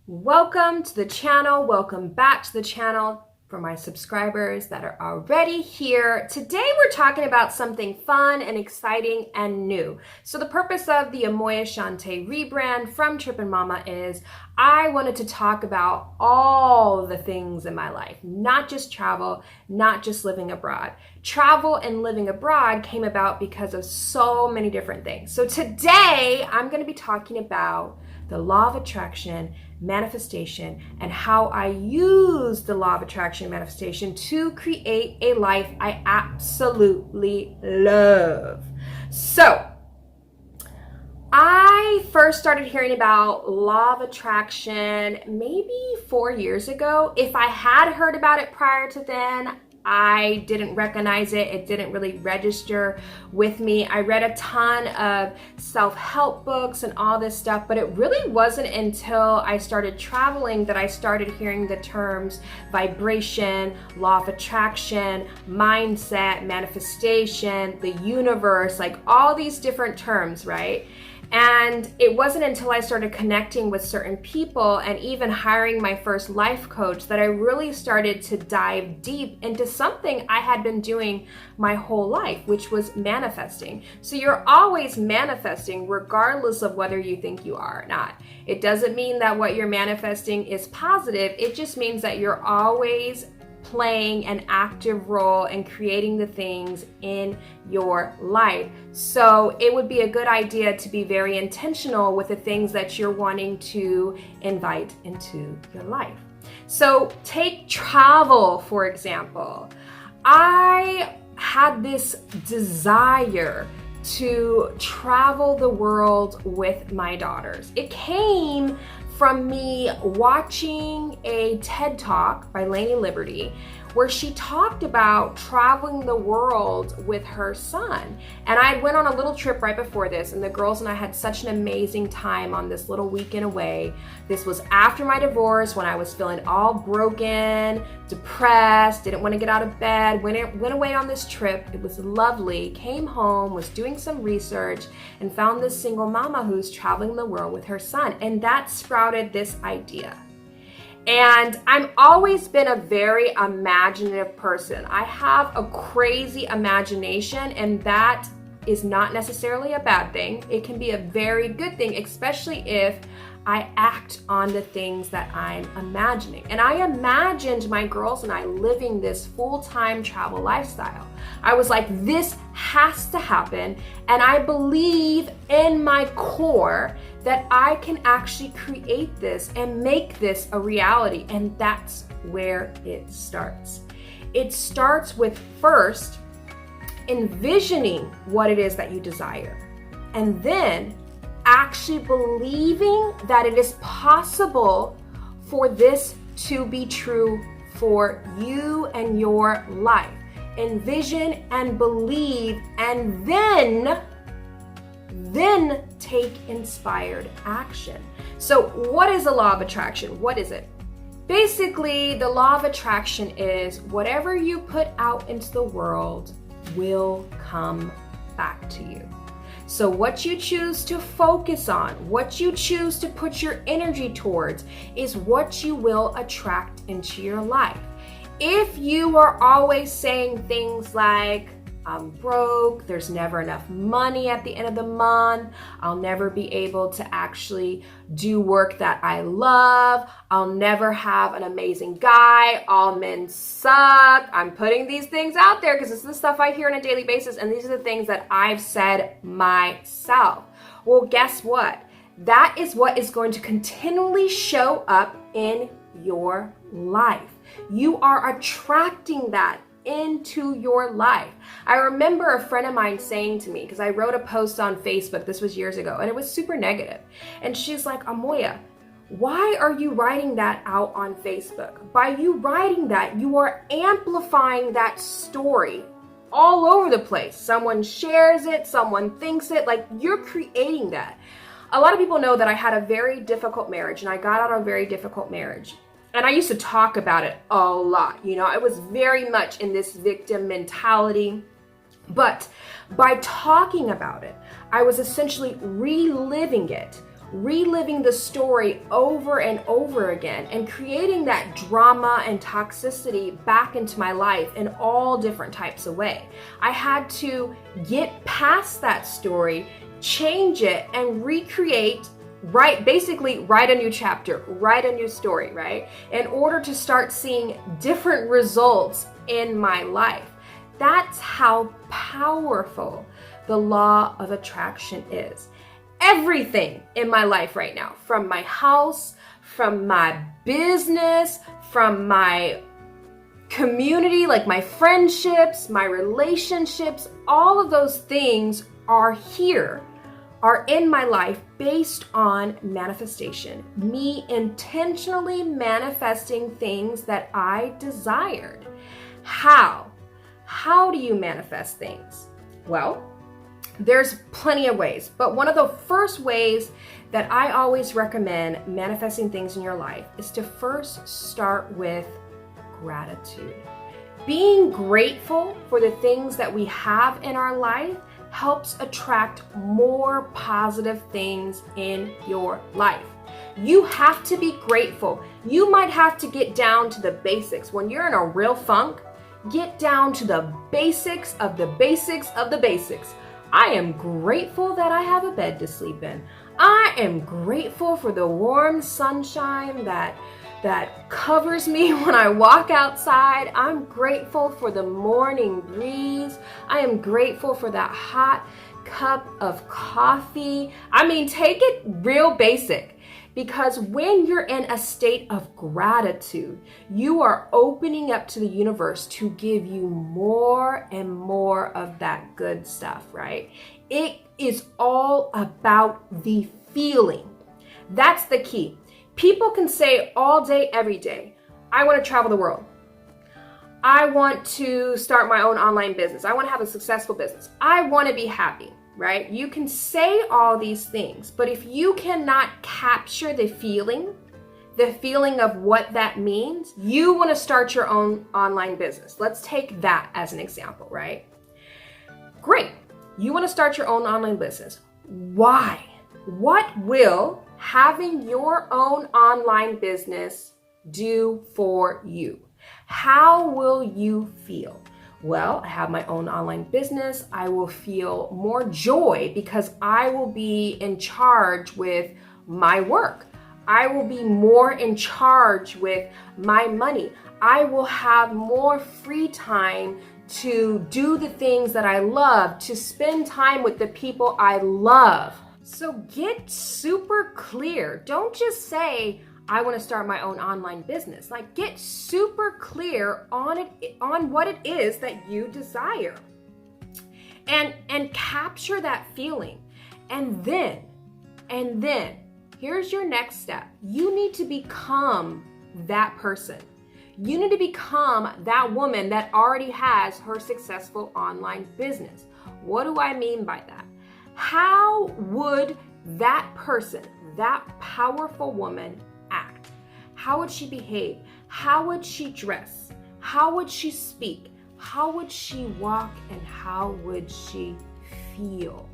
Welcome to the channel. Welcome back to the channel for my subscribers that are already here. Today we're talking about something fun and exciting and new. So the purpose of the Amoya Shante rebrand from Trippin' Mama is I wanted to talk about all the things in my life, not just travel, not just living abroad. Travel and living abroad came about because of so many different things. So today I'm going to be talking about the law of attraction, manifestation, and how I use the law of attraction manifestation to create a life I absolutely love. So, I first started hearing about law of attraction maybe 4 years ago. If I had heard about it prior to then, I didn't recognize it. It didn't really register with me. I read a ton of self-help books and all this stuff, but it really wasn't until I started traveling that I started hearing the terms vibration, law of attraction, mindset, manifestation, the universe, like all these different terms, right? And it wasn't until I started connecting with certain people and even hiring my first life coach that I really started to dive deep into something I had been doing my whole life, which was manifesting. So you're always manifesting regardless of whether you think you are or not. It doesn't mean that what you're manifesting is positive. It just means that you're always playing an active role in creating the things in your life. So it would be a good idea to be very intentional with the things that you're wanting to invite into your life. So take travel, for example. I had this desire to travel the world with my daughters. It came from me watching a TED Talk by Lainey Liberty where she talked about traveling the world with her son. And I went on a little trip right before this, and the girls and I had such an amazing time on this little weekend away. This was after my divorce when I was feeling all broken, depressed, didn't want to get out of bed, went away on this trip. It was lovely, came home, was doing some research, and found this single mama who's traveling the world with her son. And that sprouted this idea. And I've always been a very imaginative person. I have a crazy imagination, and that is not necessarily a bad thing. It can be a very good thing, especially if I act on the things that I'm imagining. And I imagined my girls and I living this full-time travel lifestyle. I was like, this has to happen. And I believe in my core that I can actually create this and make this a reality. And that's where it starts. It starts with first envisioning what it is that you desire, and then actually believing that it is possible for this to be true for you and your life. Envision and believe, and then take inspired action. So what is the law of attraction? What is it? Basically, the law of attraction is whatever you put out into the world will come back to you. So what you choose to focus on, what you choose to put your energy towards is what you will attract into your life. If you are always saying things like, I'm broke, there's never enough money at the end of the month, I'll never be able to actually do work that I love, I'll never have an amazing guy, all men suck. I'm putting these things out there because this is the stuff I hear on a daily basis, and these are the things that I've said myself. Well, guess what? That is what is going to continually show up in your life. You are attracting that into your life. I remember a friend of mine saying to me, because I wrote a post on Facebook, this was years ago, and it was super negative. And she's like, Amoya, why are you writing that out on Facebook? By you writing that, you are amplifying that story all over the place. Someone shares it, someone thinks it, like you're creating that. A lot of people know that I had a very difficult marriage, and I got out of a very difficult marriage. And I used to talk about it a lot. You know, I was very much in this victim mentality. But by talking about it, I was essentially reliving it reliving the story over and over again and creating that drama and toxicity back into my life in all different types of ways. I had to get past that story, change it, and recreate, basically write a new chapter, write a new story, right? In order to start seeing different results in my life. That's how powerful the law of attraction is. Everything in my life right now, from my house, from my business, from my community, like my friendships, my relationships, all of those things are in my life based on manifestation. Me intentionally manifesting things that I desired. How? How do you manifest things? Well, there's plenty of ways, but one of the first ways that I always recommend manifesting things in your life is to first start with gratitude. Being grateful for the things that we have in our life helps attract more positive things in your life. You have to be grateful. You might have to get down to the basics. When you're in a real funk, get down to the basics of the basics of the basics. I am grateful that I have a bed to sleep in. I am grateful for the warm sunshine that covers me when I walk outside. I'm grateful for the morning breeze. I am grateful for that hot cup of coffee. I mean, take it real basic, because when you're in a state of gratitude, you are opening up to the universe to give you more and more of that good stuff, right? It is all about the feeling. That's the key. People can say all day, every day, I want to travel the world. I want to start my own online business. I want to have a successful business. I want to be happy, right? You can say all these things, but if you cannot capture the feeling of what that means, you want to start your own online business. Let's take that as an example, right? Great. You want to start your own online business. Why? What will having your own online business do for you? How will you feel? Well, I have my own online business. I will feel more joy because I will be in charge with my work. I will be more in charge with my money. I will have more free time to do the things that I love, to spend time with the people I love. So get super clear. Don't just say, I want to start my own online business. Like, get super clear on what it is that you desire. And capture that feeling. And then, here's your next step. You need to become that person. You need to become that woman that already has her successful online business. What do I mean by that? How would that person, that powerful woman, act? How would she behave? How would she dress? How would she speak? How would she walk? And how would she feel?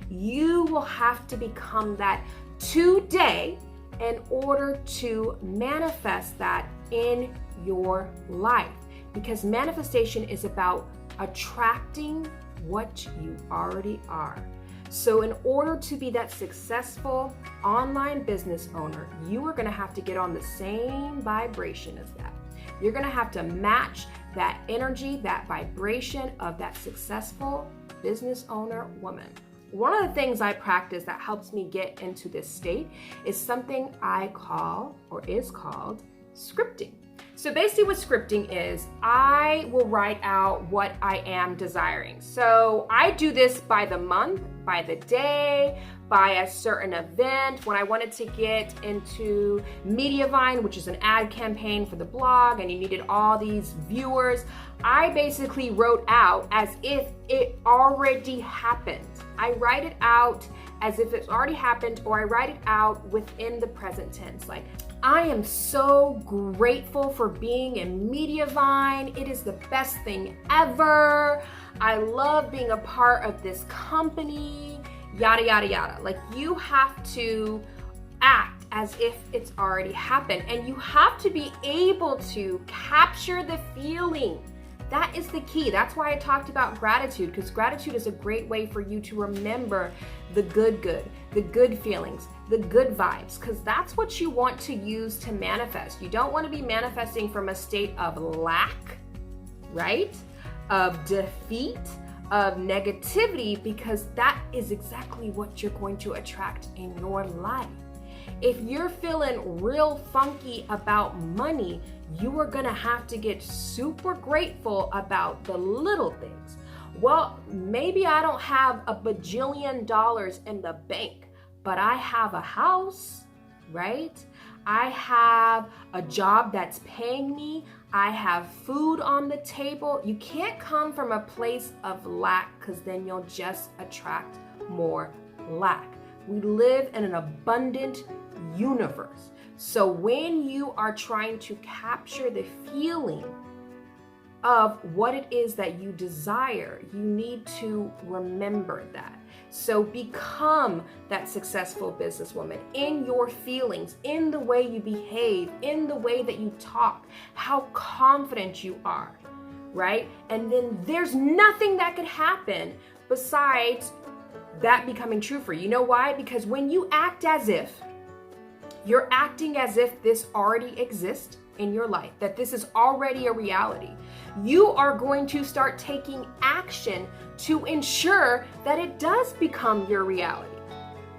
You will have to become that today in order to manifest that in your life. Because manifestation is about attracting what you already are. So in order to be that successful online business owner, you are going to have to get on the same vibration as that. You're going to have to match that energy, that vibration of that successful business owner woman. One of the things I practice that helps me get into this state is something I call, or is called, scripting. So basically what scripting is, I will write out what I am desiring. So I do this by the month, by the day, by a certain event. When I wanted to get into Mediavine, which is an ad campaign for the blog, and you needed all these viewers, I basically wrote out as if it already happened. I write it out as if it's already happened, or I write it out within the present tense. Like, I am so grateful for being in Mediavine. It is the best thing ever. I love being a part of this company, yada, yada, yada. Like, you have to as if it's already happened. And you have to be able to capture the feeling. That is the key. That's why I talked about gratitude, because gratitude is a great way for you to remember the good, the good feelings, the good vibes, because that's what you want to use to manifest. You don't want to be manifesting from a state of lack, right? Of defeat, of negativity, because that is exactly what you're going to attract in your life. If you're feeling real funky about money, you are gonna have to get super grateful about the little things. Well, maybe I don't have a bajillion dollars in the bank, but I have a house, right? I have a job that's paying me. I have food on the table. You can't come from a place of lack, because then you'll just attract more lack. We live in an abundant universe. So when you are trying to capture the feeling of what it is that you desire, you need to remember that. So become that successful businesswoman in your feelings, in the way you behave, in the way that you talk, how confident you are, right? And then there's nothing that could happen besides that becoming true for you. You know why? Because when you act as if, you're acting as if this already exists in your life, that this is already a reality. You are going to start taking action to ensure that it does become your reality,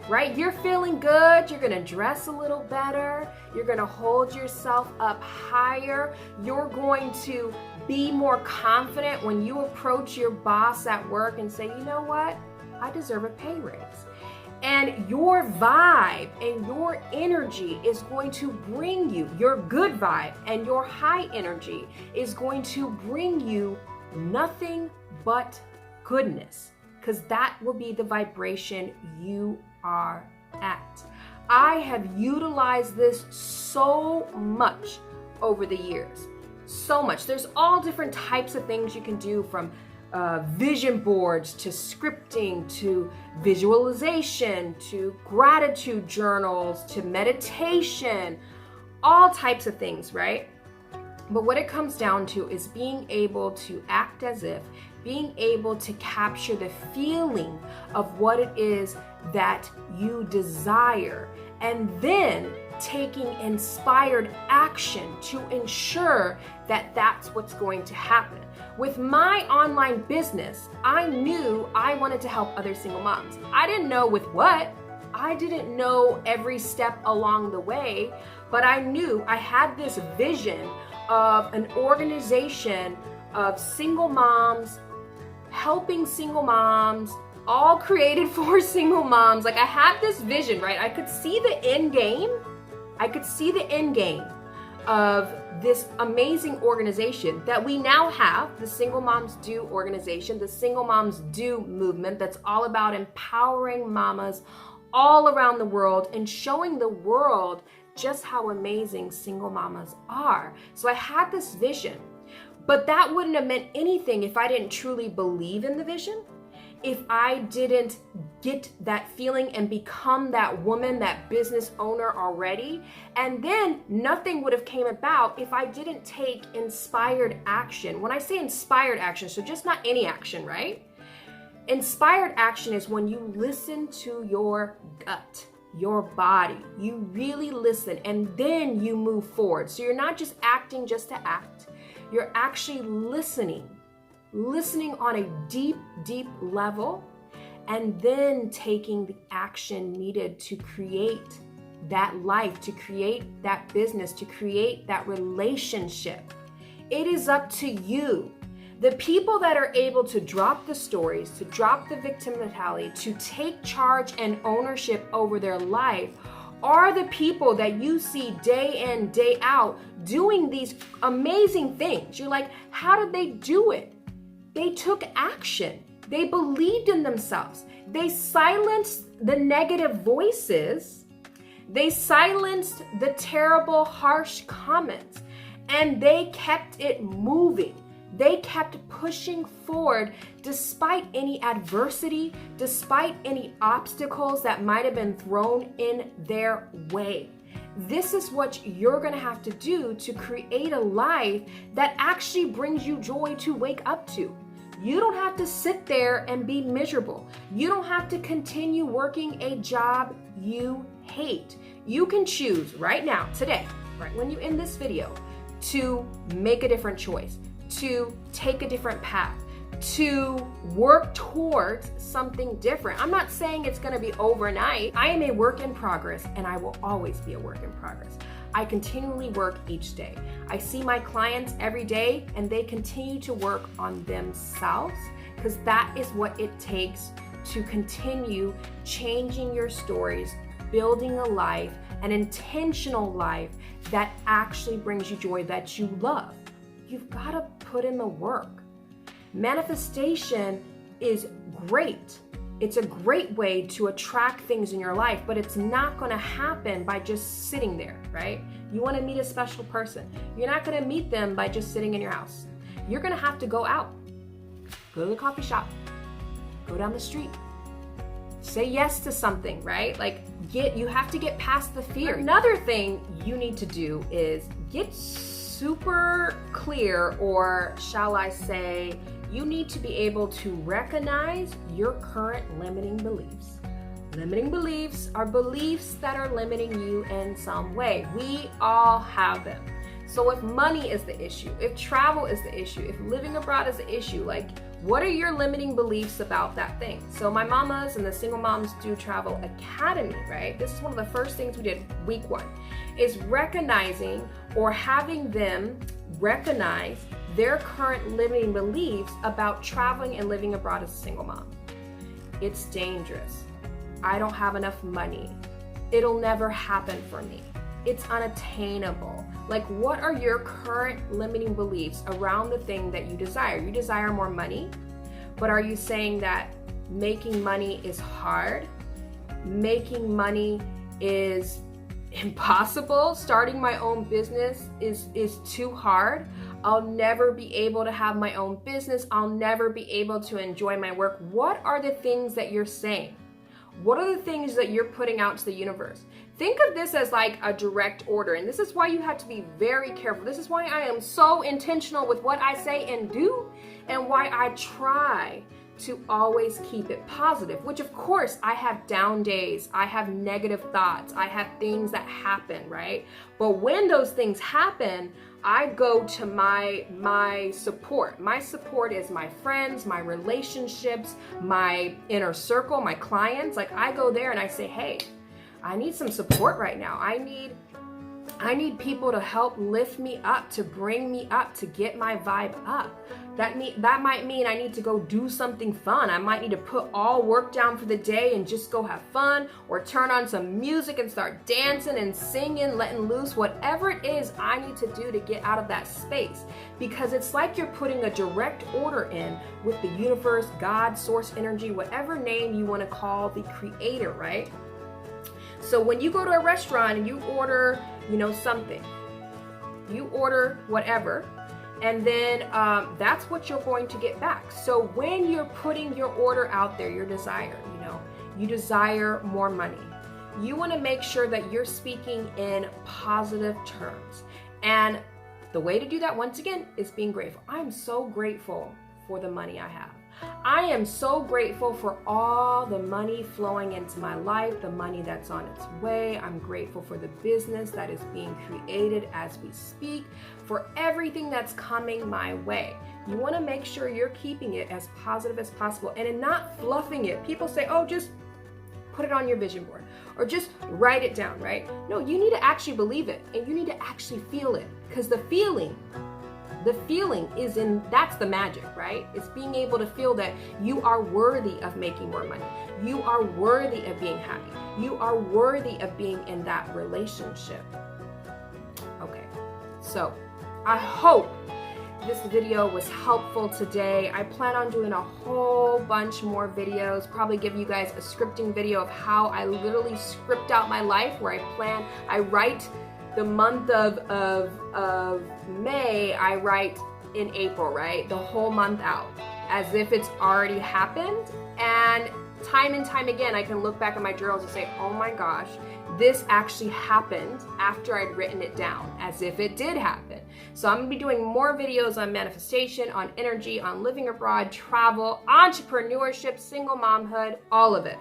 right? You're feeling good. You're going to dress a little better. You're going to hold yourself up higher. You're going to be more confident when you approach your boss at work and say, you know what? I deserve a pay raise. And your vibe and your energy is going to bring you, your good vibe and your high energy is going to bring you nothing but goodness, because that will be the vibration you are at. I have utilized this so much over the years, so much. There's all different types of things you can do, from vision boards to scripting to visualization to gratitude journals to meditation, all types of things, right? But what it comes down to is being able to act as if, being able to capture the feeling of what it is that you desire, and then taking inspired action to ensure that that's what's going to happen. With my online business, I knew I wanted to help other single moms. I didn't know with what. I didn't know every step along the way, but I knew I had this vision of an organization of single moms, helping single moms, all created for single moms. Like, I had this vision, right? I could see the end game. I could see the end game of this amazing organization that we now have, the Single Moms Do organization, the Single Moms Do movement, that's all about empowering mamas all around the world and showing the world just how amazing single mamas are. So I had this vision, but that wouldn't have meant anything if I didn't truly believe in the vision, if I didn't get that feeling and become that woman, that business owner already. And then nothing would have came about if I didn't take inspired action. When I say inspired action, so just not any action, right? Inspired action is when you listen to your gut, your body. You really listen, and then you move forward. So you're not just acting just to act. You're actually listening on a deep, deep level, and then taking the action needed to create that life, to create that business, to create that relationship. It is up to you. The people that are able to drop the stories, to drop the victim mentality, to take charge and ownership over their life are the people that you see day in, day out doing these amazing things. You're like, how did they do it? They took action. They believed in themselves. They silenced the negative voices. They silenced the terrible, harsh comments, and they kept it moving. They kept pushing forward despite any adversity, despite any obstacles that might have been thrown in their way. This is what you're gonna have to do to create a life that actually brings you joy to wake up to. You don't have to sit there and be miserable. You don't have to continue working a job you hate. You can choose right now, today, right when you end this video, to make a different choice, to take a different path, to work towards something different. I'm not saying it's gonna be overnight. I am a work in progress, and I will always be a work in progress. I continually work each day. I see my clients every day, and they continue to work on themselves, because that is what it takes to continue changing your stories, building a life, an intentional life that actually brings you joy, that you love. You've gotta put in the work. Manifestation is great. It's a great way to attract things in your life, but it's not going to happen by just sitting there, right? You want to meet a special person. You're not going to meet them by just sitting in your house. You're going to have to go out, go to the coffee shop, go down the street, say yes to something, right? Like you have to get past the fear. Another thing you need to do is get super clear, or shall I say, you need to be able to recognize your current limiting beliefs. Limiting beliefs are beliefs that are limiting you in some way. We all have them. So if money is the issue, if travel is the issue, if living abroad is the issue, like what are your limiting beliefs about that thing? So my mamas and the Single Moms Do Travel Academy, right? This is one of the first things we did week 1, is recognizing or having them recognize their current limiting beliefs about traveling and living abroad as a single mom. It's dangerous. I don't have enough money. It'll never happen for me. It's unattainable. Like, what are your current limiting beliefs around the thing that you desire? You desire more money, but are you saying that making money is hard? Making money is impossible? Starting my own business is too hard? I'll never be able to have my own business. I'll never be able to enjoy my work. What are the things that you're saying? What are the things that you're putting out to the universe? Think of this as like a direct order, and this is why you have to be very careful. This is why I am so intentional with what I say and do, and why I try to always keep it positive, which of course I have down days, I have negative thoughts, I have things that happen, right? But when those things happen, I go to my support. My support is my friends, my relationships, my inner circle, my clients. Like I go there and I say, hey, I need some support right now. I need people to help lift me up, to bring me up, to get my vibe up. That might mean I need to go do something fun. I might need to put all work down for the day and just go have fun, or turn on some music and start dancing and singing, letting loose, whatever it is I need to do to get out of that space. Because it's like you're putting a direct order in with the universe, God, source energy, whatever name you want to call the creator, right? So when you go to a restaurant and you order, something, you order whatever, and then that's what you're going to get back. So when you're putting your order out there, your desire, you desire more money. You want to make sure that you're speaking in positive terms. And the way to do that, once again, is being grateful. I'm so grateful for the money I have. I am so grateful for all the money flowing into my life, the money that's on its way. I'm grateful for the business that is being created as we speak, for everything that's coming my way. You want to make sure you're keeping it as positive as possible and not fluffing it. People say, oh, just put it on your vision board or just write it down, right? No, you need to actually believe it, and you need to actually feel it, because the feeling is that's the magic, right? It's being able to feel that you are worthy of making more money. You are worthy of being happy. You are worthy of being in that relationship. Okay, so I hope this video was helpful today. I plan on doing a whole bunch more videos, probably give you guys a scripting video of how I literally script out my life, where I write the month of May, I write in April, right? The whole month out, as if it's already happened. And time and time again, I can look back at my journals and say, oh my gosh, this actually happened after I'd written it down, as if it did happen. So I'm gonna be doing more videos on manifestation, on energy, on living abroad, travel, entrepreneurship, single momhood, all of it.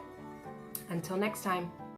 Until next time.